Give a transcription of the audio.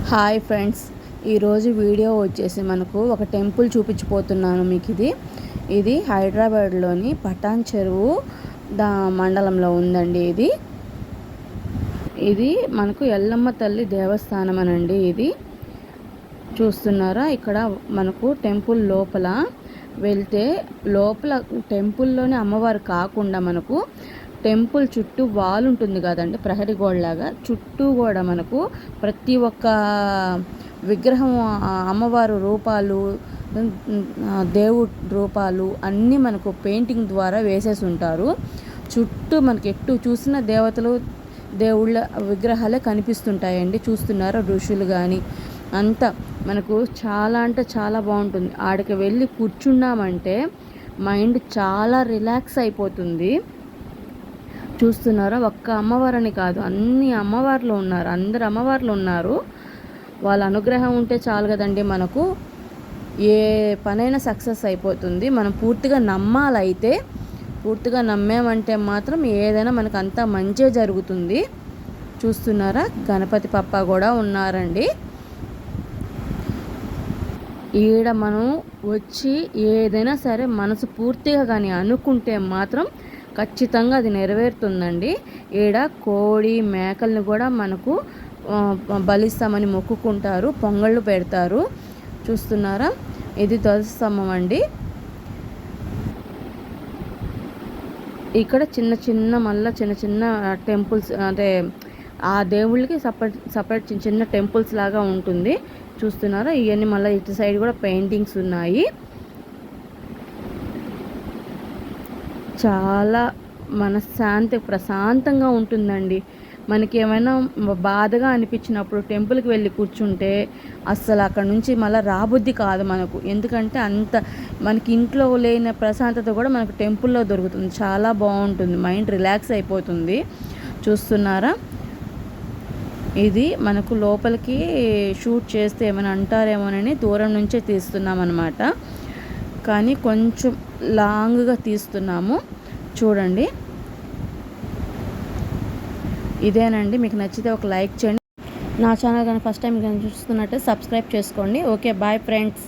Hi friends, ఈరోజు video వచ్చేసి మనకు ఒక టెంపుల్ చూపించిపోతున్నాను మీకు. ఇది హైదరాబాద్లోని పటాన్ చెరువు మండలంలో ఉందండి. ఇది మనకు ఎల్లమ్మ తల్లి దేవస్థానం అనండి. ఇది చూస్తున్నారా, ఇక్కడ మనకు టెంపుల్ లోపల వెళ్తే లోపల టెంపుల్లోనే అమ్మవారు కాకుండా మనకు టెంపుల్ చుట్టూ వాల్ ఉంటుంది కదండి, ప్రహరీ గోడలాగా. చుట్టూ కూడా మనకు ప్రతి ఒక్క విగ్రహం, అమ్మవారు రూపాలు, దేవుడు రూపాలు అన్నీ మనకు పెయింటింగ్ ద్వారా వేసేసి ఉంటారు. చుట్టూ మనకి ఎటు చూసిన దేవతలు, దేవుళ్ళ విగ్రహాలే కనిపిస్తుంటాయండి. చూస్తున్నారా, ఋషులు కానీ అంతా మనకు చాలా అంటే చాలా బాగుంటుంది. ఆడికి వెళ్ళి కూర్చున్నామంటే మైండ్ చాలా రిలాక్స్ అయిపోతుంది. చూస్తున్నారా, ఒక్క అమ్మవారని కాదు, అన్ని అమ్మవార్లు ఉన్నారు, అందరు అమ్మవార్లు ఉన్నారు. వాళ్ళ అనుగ్రహం ఉంటే చాలు కదండి, మనకు ఏ పనైనా సక్సెస్ అయిపోతుంది. మనం పూర్తిగా నమ్మాలైతే, పూర్తిగా నమ్మామంటే మాత్రం ఏదైనా మనకు అంతా మంచిగా జరుగుతుంది. చూస్తున్నారా, గణపతి పప్ప కూడా ఉన్నారండి. ఈడ మనం వచ్చి ఏదైనా సరే మనసు పూర్తిగా కానీ అనుకుంటే మాత్రం ఖచ్చితంగా అది నెరవేరుతుందండి. ఈడ కోడి మేకల్ని కూడా మనకు బలిస్తామని మొక్కుకుంటారు, పొంగళ్ళు పెడతారు. చూస్తున్నారా, ఇది ధ్వజస్తంభం అండి. ఇక్కడ చిన్న చిన్న టెంపుల్స్, అంటే ఆ దేవుళ్ళకి సపరేట్ చిన్న చిన్న టెంపుల్స్ లాగా ఉంటుంది. చూస్తున్నారా, ఇవన్నీ మళ్ళీ ఇటు సైడ్ కూడా పెయింటింగ్స్ ఉన్నాయి. చాలా మనశ్శాంతి, ప్రశాంతంగా ఉంటుందండి. మనకి ఏమైనా బాధగా అనిపించినప్పుడు టెంపుల్కి వెళ్ళి కూర్చుంటే అస్సలు అక్కడ నుంచి మళ్ళీ రాబుద్ది కాదు మనకు. ఎందుకంటే అంత మనకి ఇంట్లో లేని ప్రశాంతత కూడా మనకు టెంపుల్లో దొరుకుతుంది. చాలా బాగుంటుంది, మైండ్ రిలాక్స్ అయిపోతుంది. చూస్తున్నారా, ఇది మనకు లోపలికి షూట్ చేస్తే ఏమైనా అంటారేమోనని దూరం నుంచే తీస్తున్నాం అన్నమాట. కానీ కొంచెం లాంగ్గా తీస్తున్నాము, చూడండి. ఇదేనండి, మీకు నచ్చితే ఒక లైక్ చేయండి. నా ఛానల్ కానీ ఫస్ట్ టైం కానీ చూస్తున్నట్టే సబ్స్క్రైబ్ చేసుకోండి. Okay, bye friends.